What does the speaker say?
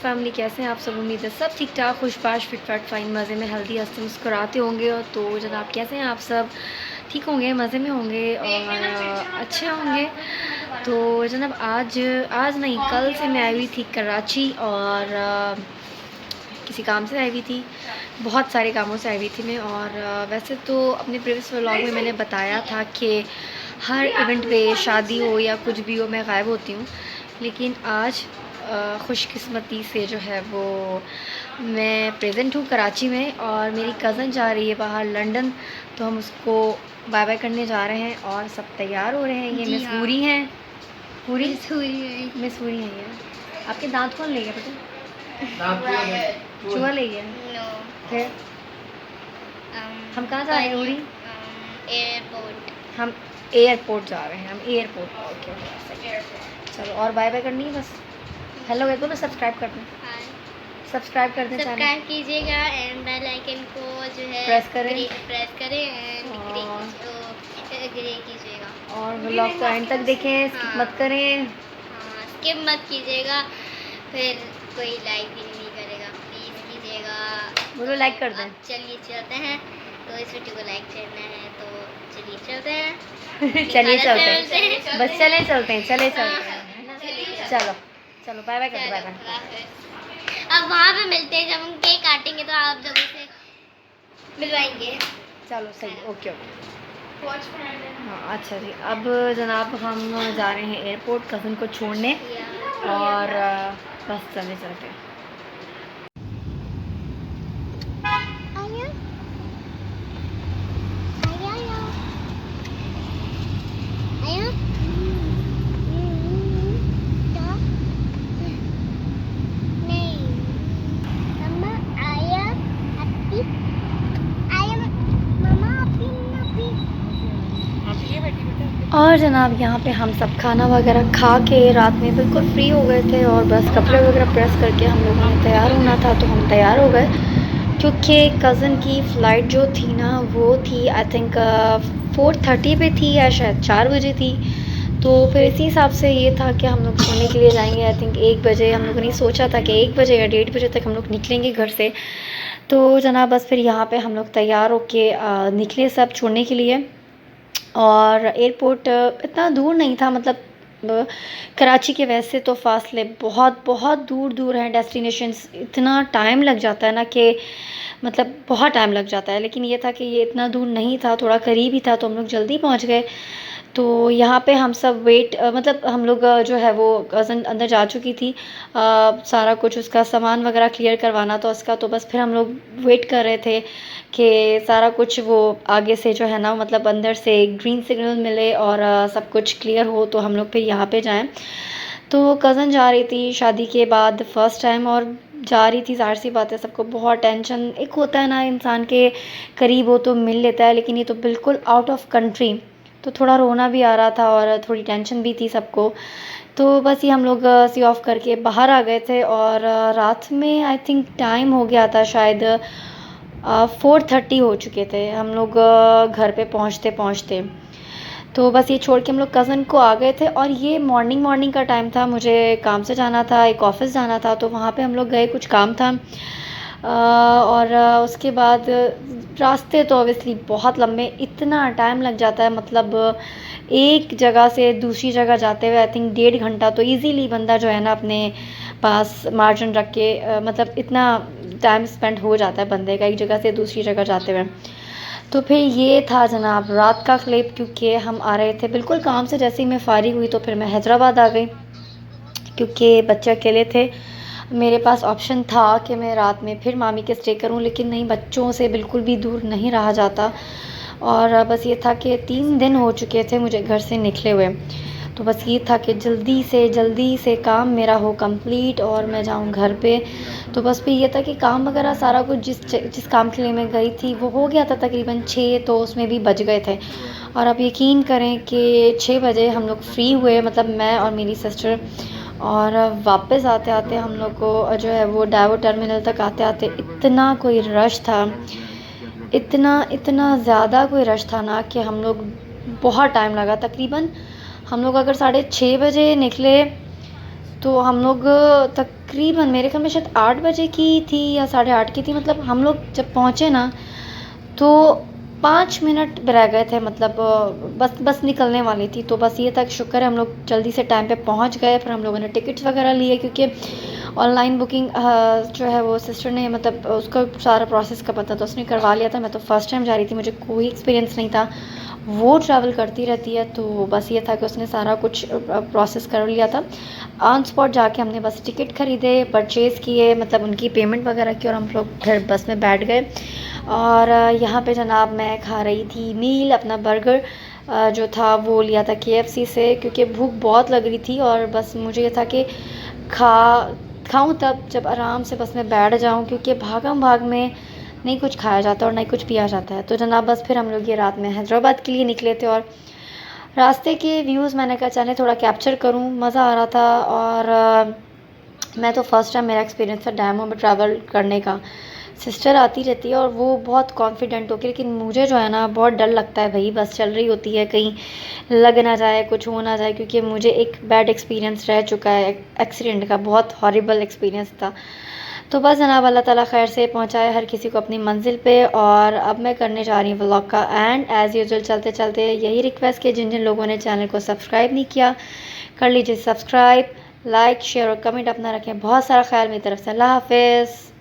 Family, कैसे हैं आप सब। उम्मीद है सब ठीक ठाक, खुशबाश, फिट फाट फाइन, मज़े में, हेल्दी, हंसते मुस्कुराते होंगे। और तो जनाब कैसे हैं आप सब, ठीक होंगे, मज़े में होंगे और अच्छे होंगे। तो जनाब आज आज नहीं, कल से मैं आई हुई थी कराची और किसी काम से आई हुई थी, बहुत सारे कामों से आई हुई थी मैं। और वैसे तो अपने प्रीवियस व्लॉग में मैंने बताया था कि हर इवेंट पे, शादी हो या कुछ भी हो, मैं गायब होती हूँ। लेकिन आज खुशकिस्मती से जो है वो मैं प्रेजेंट हूँ कराची में, और मेरी कज़न जा रही है बाहर लंदन, तो हम उसको बाय बाय करने जा रहे हैं और सब तैयार हो रहे हैं। ये मिस हुरी हैं, मिस हुरी हैं ये। आपके दांत कौन ले गया बेटा? चूहा ले गया। फिर हम कहाँ जा रहे हैं हुरी? एयरपोर्ट। हम एयरपोर्ट जा रहे हैं, हम एयरपोर्ट। ओके, चलो और बाय बाय करनी है बस। हेलो कह दो ना, सब्सक्राइब कर दें, सब्सक्राइब कर दें, सब्सक्राइब कीजिएगा एंड बेल आइकन को जो है प्रेस करें एंड ग्रे कीजिएगा और व्लॉग को एंड तक देखें, स्किप मत करें। स्किप मत कीजिएगा, फिर कोई लाइक भी नहीं करेगा, प्लीज़ कीजिएगा। बोलो लाइक कर दें। चलिए चलते हैं, तो इस वीडियो को लाइक करना है, तो चलिए चलते हैं। चलिए चलते हैं, बस चले चलते हैं, चले चलते हैं। चलो चलो, बाय बाय कर दो, बाय बाय। अब वहाँ पे मिलते हैं, जब हम केक काटेंगे तो आप जब उसे मिलवाएंगे। चलो सही, ओके ओके। हाँ अच्छा जी, अब जनाब हम जा रहे हैं एयरपोर्ट कज़न को छोड़ने, और बस चलते चलते हैं। और जनाब यहाँ पे हम सब खाना वगैरह खा के रात में बिल्कुल फ्री हो गए थे, और बस कपड़े वगैरह प्रेस करके हम लोगों ने तैयार होना था, तो हम तैयार हो गए। क्योंकि कज़न की फ़्लाइट जो थी ना, वो थी आई थिंक 4:30 पे थी, या शायद 4 बजे थी। तो फिर इसी हिसाब से ये था कि हम लोग सोने के लिए जाएंगे। आई थिंक 1 बजे, हम लोगों ने सोचा था कि 1 बजे या 1:30 बजे तक हम लोग निकलेंगे घर से। तो जनाब बस फिर यहाँ पे हम लोग तैयार होके निकले सब छोड़ने के लिए। और एयरपोर्ट इतना दूर नहीं था, मतलब कराची के वैसे तो फासले बहुत बहुत दूर दूर हैं, डेस्टिनेशंस, इतना टाइम लग जाता है ना कि मतलब बहुत टाइम लग जाता है। लेकिन ये था कि ये इतना दूर नहीं था, थोड़ा करीब ही था, तो हम लोग जल्दी पहुंच गए। तो यहाँ पे हम सब वेट मतलब हम लोग जो है वो कज़न अंदर जा चुकी थी, सारा कुछ उसका सामान वगैरह क्लियर करवाना था उसका। तो बस फिर हम लोग वेट कर रहे थे कि सारा कुछ वो आगे से जो है ना, मतलब अंदर से ग्रीन सिग्नल मिले और सब कुछ क्लियर हो, तो हम लोग फिर यहाँ पे जाएं। तो कज़न जा रही थी शादी के बाद फ़र्स्ट टाइम, और जा रही थी, ज़ाहिर सी बात है सबको बहुत टेंशन। एक होता है ना, इंसान के करीब हो तो मिल लेता है, लेकिन ये तो बिल्कुल आउट ऑफ कंट्री, तो थोड़ा रोना भी आ रहा था और थोड़ी टेंशन भी थी सबको। तो बस ये हम लोग सी ऑफ करके बाहर आ गए थे, और रात में आई थिंक टाइम हो गया था शायद 4:30 हो चुके थे हम लोग घर पे पहुंचते पहुंचते। तो बस ये छोड़ के हम लोग कज़न को आ गए थे, और ये मॉर्निंग का टाइम था, मुझे काम से जाना था, एक ऑफ़िस जाना था, तो वहाँ पे हम लोग गए, कुछ काम था। और उसके बाद रास्ते तो ऑब्वियसली बहुत लंबे, इतना टाइम लग जाता है, मतलब एक जगह से दूसरी जगह जाते हुए आई थिंक 1.5 घंटा तो इजीली बंदा जो है ना अपने पास मार्जिन रख के मतलब इतना टाइम स्पेंड हो जाता है बंदे का एक जगह से दूसरी जगह जाते हुए। तो फिर ये था जनाब रात का क्लिप, क्योंकि हम आ रहे थे बिल्कुल काम से, जैसे ही मैं फ़ारिग हुई तो फिर मैं हैदराबाद आ गई, क्योंकि बच्चे अकेले थे। मेरे पास ऑप्शन था कि मैं रात में फिर मामी के स्टे करूं, लेकिन नहीं, बच्चों से बिल्कुल भी दूर नहीं रहा जाता। और बस ये था कि 3 दिन हो चुके थे मुझे घर से निकले हुए, तो बस ये था कि जल्दी से काम मेरा हो कंप्लीट और मैं जाऊं घर पे। तो बस फिर ये था कि काम वगैरह सारा कुछ जिस काम के लिए मैं गई थी वो हो गया था तकरीबन 6, तो उसमें भी बज गए थे। और आप यकीन करें कि 6 बजे हम लोग फ्री हुए, मतलब मैं और मेरी सिस्टर। और वापस आते आते हम लोग को जो है वो डाइवो टर्मिनल तक आते आते इतना कोई रश था, इतना ज़्यादा कोई रश था ना कि हम लोग बहुत टाइम लगा। तकरीबन हम लोग अगर 6:30 बजे निकले तो हम लोग तकरीबन मेरे ख्याल में शायद 8 बजे की थी या 8:30 की थी, मतलब हम लोग जब पहुँचे ना तो 5 मिनट रह गए थे, मतलब बस निकलने वाली थी। तो बस ये था कि शुक्र है हम लोग जल्दी से टाइम पे पहुंच गए। फिर हम लोगों ने टिकट्स वगैरह लिए, क्योंकि ऑनलाइन बुकिंग जो है वो सिस्टर ने, मतलब उसका सारा प्रोसेस का पता था, उसने करवा लिया था। मैं तो फ़र्स्ट टाइम जा रही थी, मुझे कोई एक्सपीरियंस नहीं था। वो ट्रैवल करती रहती है, तो बस ये था कि उसने सारा कुछ प्रोसेस कर लिया था। ऑन स्पॉट जाके हमने बस टिकट ख़रीदे, परचेज़ किए, मतलब उनकी पेमेंट वगैरह की, और हम लोग फिर बस में बैठ गए। और यहाँ पे जनाब मैं खा रही थी मील, अपना बर्गर जो था वो लिया था KFC से, क्योंकि भूख बहुत लग रही थी। और बस मुझे ये था कि खाऊं तब जब आराम से बस में बैठ जाऊं, क्योंकि भागम भाग में नहीं कुछ खाया जाता और नहीं कुछ पिया जाता है। तो जनाब बस फिर हम लोग ये रात में हैदराबाद के लिए निकले थे, और रास्ते के व्यूज़ मैंने कहा चले थोड़ा कैप्चर करूं, मज़ा आ रहा था। और मैं तो फ़र्स्ट टाइम मेरा एक्सपीरियंस था डैमो में ट्रैवल करने का। सिस्टर आती रहती है और वो बहुत कॉन्फिडेंट होकर, लेकिन मुझे जो है ना बहुत डर लगता है भाई, बस चल रही होती है, कहीं लग ना जाए, कुछ हो ना जाए, क्योंकि मुझे एक बैड एक्सपीरियंस रह चुका है एक्सीडेंट का, बहुत हॉरिबल एक्सपीरियंस था। तो बस जनाब अल्लाह ताला खैर से पहुंचाए हर किसी को अपनी मंजिल पे। और अब मैं करने जा रही हूँ व्लॉग का एंड। एज़ यूजुअल चलते चलते यही रिक्वेस्ट कि जिन जिन लोगों ने चैनल को सब्सक्राइब नहीं किया, कर लीजिए सब्सक्राइब, लाइक शेयर और कमेंट अपना रखें। बहुत सारा ख्याल मेरी तरफ से। अल्लाह हाफिज़।